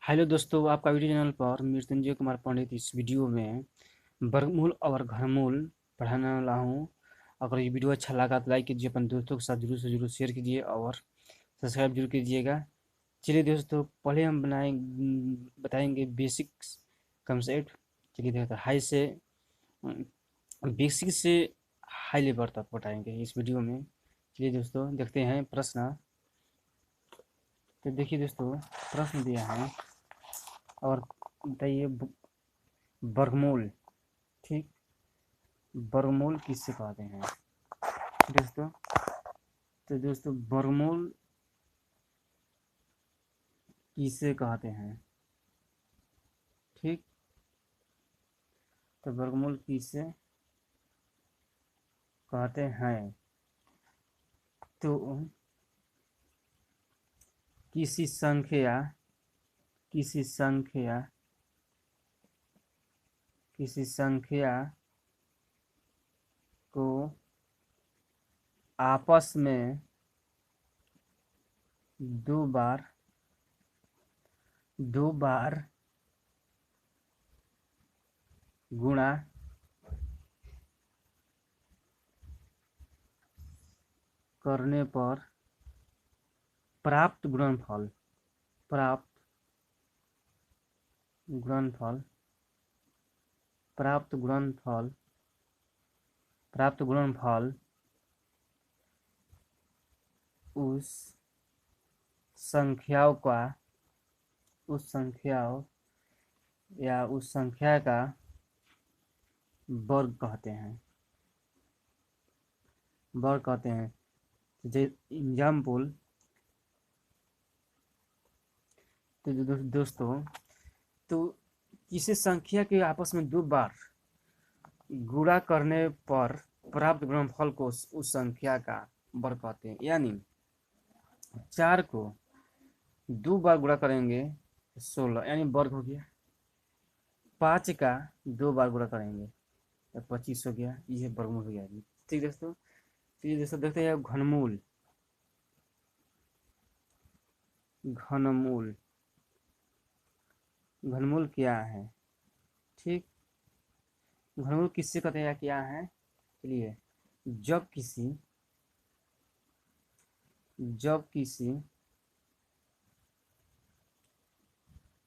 Hello दोस्तों, आपका video channel पर मृत्युंजय कुमार पंडित इस वीडियो में वर्गमूल और घनमूल पढ़ाने वाला हूँ। अगर ये वीडियो अच्छा लगा तो लाइक कीजिए, अपने दोस्तों के साथ जरूर से जरूर शेयर कीजिए और सब्सक्राइब जरूर कीजिएगा। चलिए दोस्तों, पहले हम बताएंगे बेसिक्स कंसेप्ट। चलिए देखते हैं, बेसिक से हाई लेवल तक बताएंगे इस वीडियो में। चलिए दोस्तों, देखते हैं प्रश्न। तो देखिए दोस्तों, प्रश्न दिया है और बताइए वर्गमूल। ठीक, वर्गमूल किससे कहते हैं दोस्तों? तो दोस्तों, वर्गमूल किसे कहते हैं? ठीक, तो वर्गमूल किसे कहते हैं? तो किसी संख्या किसी संख्या किसी संख्या को आपस में दो बार दो बार गुणा करने पर प्राप्त गुणनफल प्राप्त गुणनफल प्राप्त गुणनफल प्राप्त गुणनफल उस संख्याओं का उस संख्याओं या उस संख्या का वर्ग कहते हैं। एग्जाम्पल। तो दोस्तों, तो किसी संख्या के आपस में दो बार गुणा करने पर प्राप्त गुणनफल को उस संख्या का वर्ग कहते हैं। यानी 4 को दो बार गुणा करेंगे 16, यानी वर्ग हो गया। 5 का दो बार गुणा करेंगे तो 25 हो गया, ये वर्गमूल हो गया। ठीक दोस्तों, तो ये दोस्तों देखते हैं घनमूल। घनमूल घनमूल क्या है? ठीक, घनमूल किससे कहते हैं, क्या है? चलिए, जब किसी जब किसी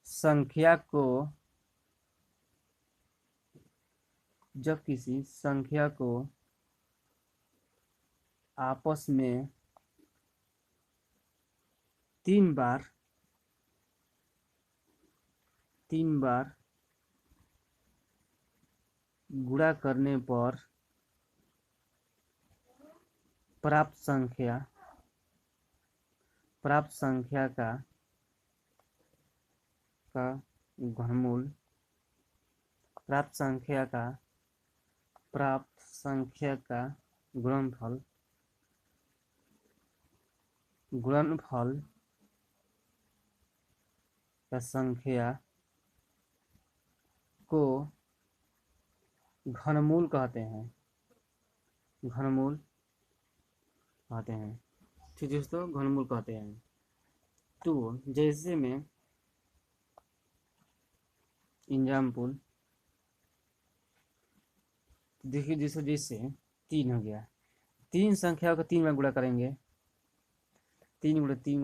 संख्या को जब किसी संख्या को आपस में तीन बार गुणा करने पर प्राप्त संख्या का घनमूल प्राप्त संख्या का गुणनफल का संख्या को घनमूल कहते हैं। ठीक दोस्तों, घनमूल कहते हैं। तो जैसे में एग्जाम्पल देखिए, जैसे 3 हो गया। 3 संख्याओं को 3 बार गुणा करेंगे। 3 3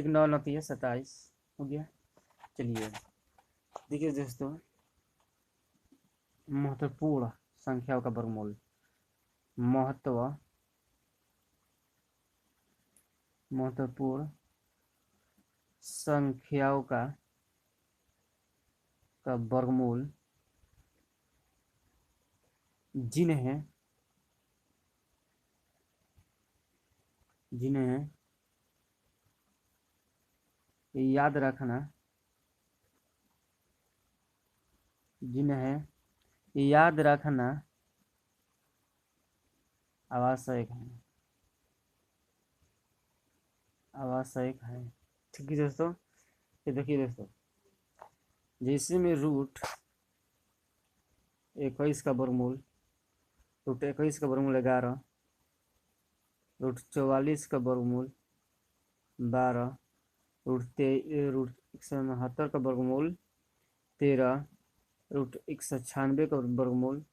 9 9 27 हो गया। चलिए देखिए दोस्तों, महत्वपूर्ण संख्याओं का वर्गमूल। महत्वपूर्ण संख्याओं का वर्गमूल जिन्हें याद रखना आवश्यक है। ठीक है दोस्तों, ये देखिए दोस्तों, जैसे में रूट 21 का वर्गमूल 11, रूट 44 का वर्गमूल 12, रूट 169 का वर्गमूल 13, रूट 196 का वर्गमूल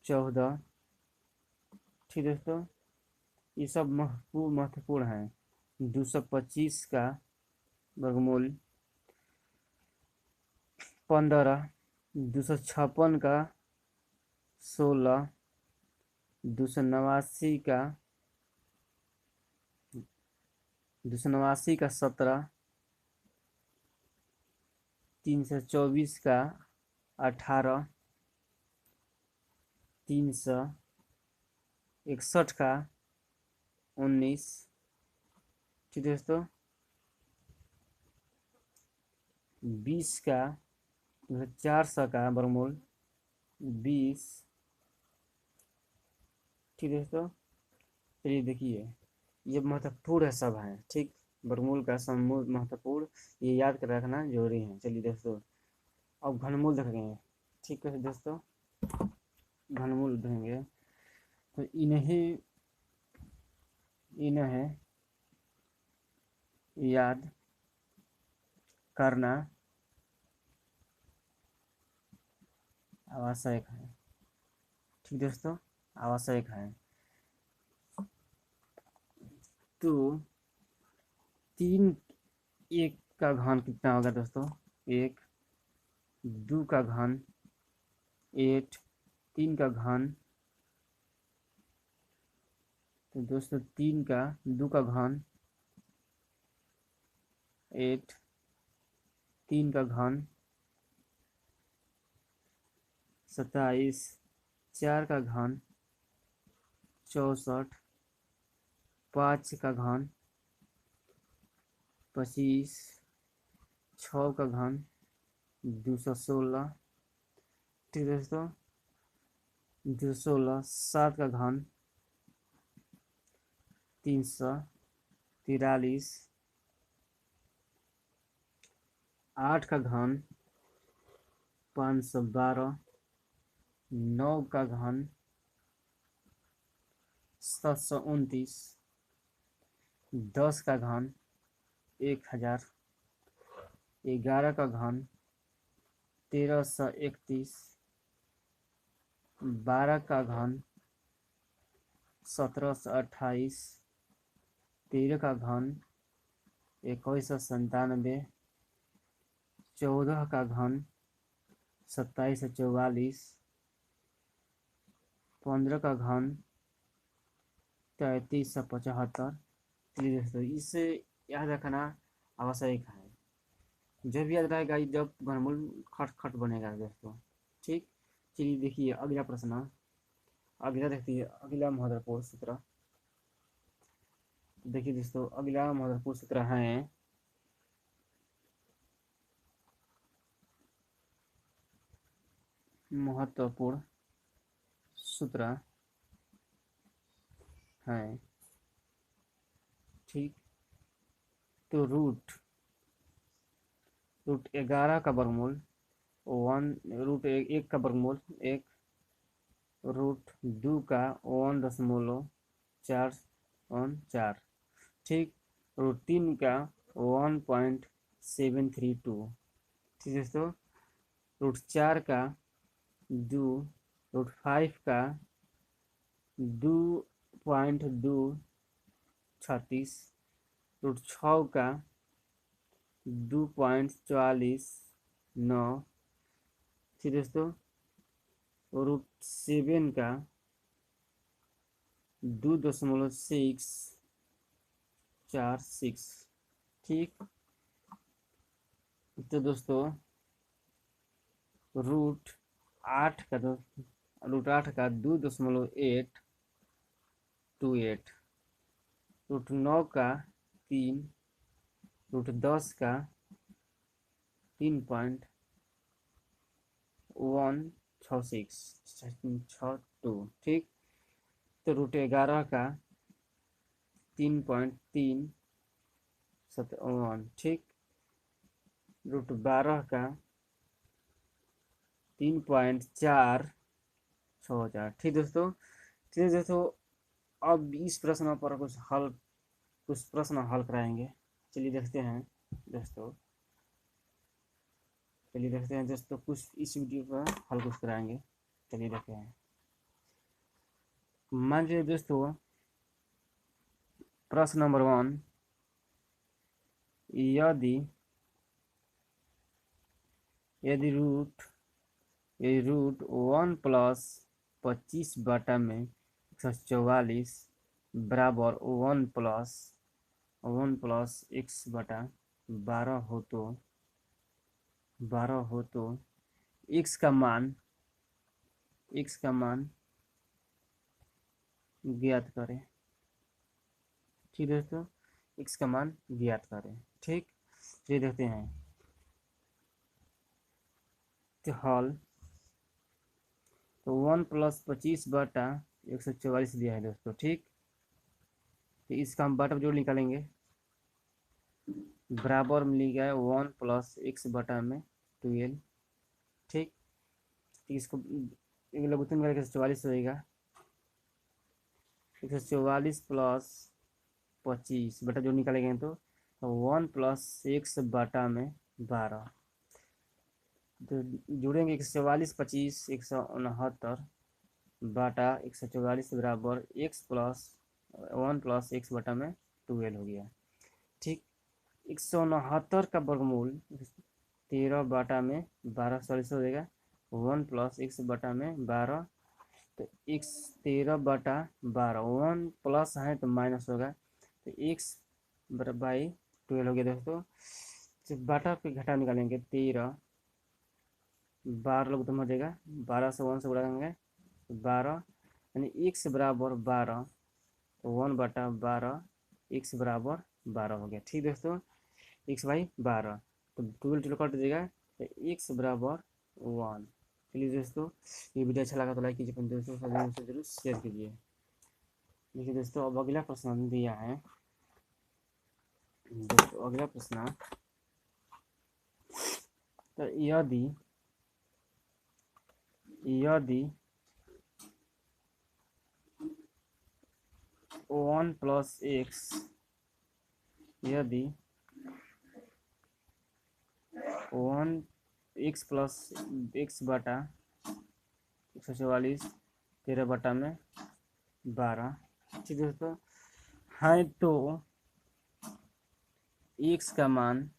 14। ठीक है दोस्तों, ये सब महत्वपूर्ण है। 225 का वर्गमूल 15, 256 का 16, 289 का 17, 324 का 18, 361 का 19। ठीक है दोस्तों, 20 का 400 का वर्गमूल 20। ठीक है दोस्तों, चलिए देखिए, ये महत्वपूर्ण सब है। ठीक, वर्गमूल का समूह महत्वपूर्ण, ये याद कर रखना जरूरी है। चलिए दोस्तों, अब घनमूल देखेंगे। ठीक है दोस्तों, घनमूल देखेंगे तो इन्हें याद करना आवश्यक है। ठीक दोस्तों, आवश्यक है। तो 3 1 का घन कितना होगा दोस्तों? 1, 2 का घन 8, 3 का घन, तो दोस्तों 3 का 2 का घन 8, 3 का घन 27, 4 का घन 64, 5 का घन 25, 6 का घन 216। ठीक है दोस्तों, 216, 7 का घन 343, 8 का घन 512, 9 का घन 729, 10 का घन 1000, 11 का घन 1331, 12 का घन 1728, 13 का घन 2197, 14 का घन 2744, 15 का घन 3375। चलिए दोस्तों, इससे याद रखना आवश्यक है। जब याद रहेगा जब घनमूल खट खट बनेगा दोस्तों। ठीक, चलिए देखिए अगला प्रश्न। अगला देखिए, अगला महत्वपूर्ण सूत्र। देखिए दोस्तों, अगला महत्वपूर्ण सूत्र है महत्वपूर्ण सूत्र है। ठीक, तो रूट 11 का वर्गमूल 1, रूट 1 का वर्गमूल 1, रूट 2 का 1.414। ठीक, रूट 3 का 1.732। ठीक है दोस्तों, रूट 4 का 2, रूट 5 का 2.236, रूट 6 का 2.449। ठीक है दोस्तों, रूट 7 का 2.646। ठीक, तो दोस्तों रूट 8 का 2.828, रूट 9 का 3, रूट 10 का 3.16662। ठीक, तो रूट 11 का 3.371। ठीक, रूट 12 का 3.46000। ठीक दोस्तों, चलिए दोस्तों, अब इस प्रश्न पर कुछ प्रश्न हल कराएंगे। चलिए देखते हैं। दोस्तों। चलिए देखते हैं दोस्तों, कुछ इस वीडियो पर हल कुछ कराएंगे। चलिए देखते हैं। मान लीजिए दोस्तों, प्रश्न नंबर 1, यदि यदि रूट 1+25/144 बराबर 1+x/12 हो तो x का मान ज्ञात करें। ठीक है दोस्तों, x का मान ज्ञात करें। ठीक, ये देखते हैं। तो हल, तो 1+25/144 दिया है दोस्तों। ठीक, तो इसका हम बटा जोड़ निकालेंगे। बराबर में लिखा है 1+x/12। ठीक, तो इसको लघुत्तम करके 144 होएगा। 144 प्लस 25 बटा जो निकालेंगे तो 1+x/12। तो जोड़ेंगे 144 25 169 बटा 144 बराबर x प्लस 1+x/12 हो गया। ठीक, 169 का वर्गमूल 13/12 40 हो जाएगा। 1+x/12, तो x 13/12, 1 प्लस है तो माइनस होगा, तो x बाई 12 हो गया दोस्तों। जब बाटा पे घटा निकालेंगे 13, 12 लोग हो जाएगा। 12 से 1 से बढ़ाएंगे 12, यानी x बराबर 12, तो 1/12 x बराबर 12 हो गया। ठीक दोस्तों, x/12, तो 12 कट जाएगा, तो x बराबर 1। चलिए दोस्तों, ये वीडियो अच्छा लगा तो लाइक कीजिए, अपने दोस्तों के साथ जरूर शेयर कीजिए। देखिए दोस्तों, अब अगला प्रश्न दिया है दोस्तों। अगला प्रश्न, तो यदि 1+x, यदि 1x+x/144 13/12। ठीक दोस्तों, है तो x का मान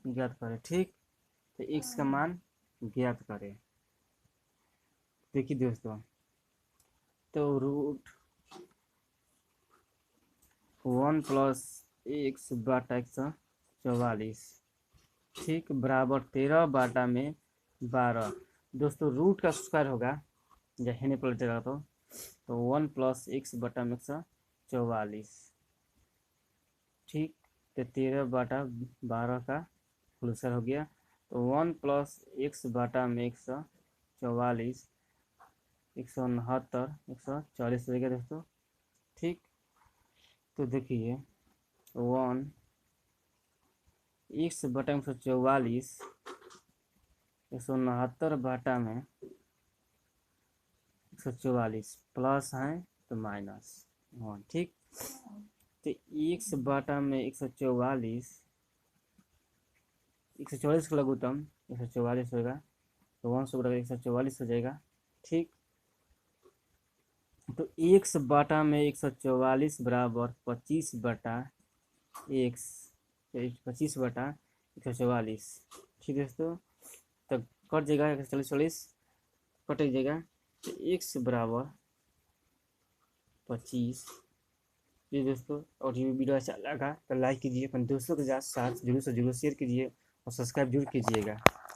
ज्ञात करें। ठीक, तो x का मान ज्ञात करें। देखिए दोस्तों, तो रूट 1+x/144, ठीक, बराबर 13/12। दोस्तों, रूट का स्क्वायर होगा, जैसे नहीं पलटेगा तो 1+x/144। ठीक, तो 13/12 का होल स्क्वायर हो गया, तो 1+x/144 169 140 हो गया दोस्तों। ठीक, तो देखिए 1x/144 169/144 प्लस है तो माइनस 1। ठीक, तो x/144 144 का लघुत्तम 144 होगा, तो 1 से बड़ा 144 हो जाएगा। ठीक, तो x/144 बराबर 25/x, 25/144। ठीक है दोस्तों, तो कट जाएगा 144 कट जाएगा, तो x बराबर 25। जी दोस्तों, और ये वीडियो अच्छा लगा तो लाइक कीजिए, अपने दोस्तों के साथ जरूर से जरूर शेयर कीजिए और सब्सक्राइब जरूर कीजिएगा।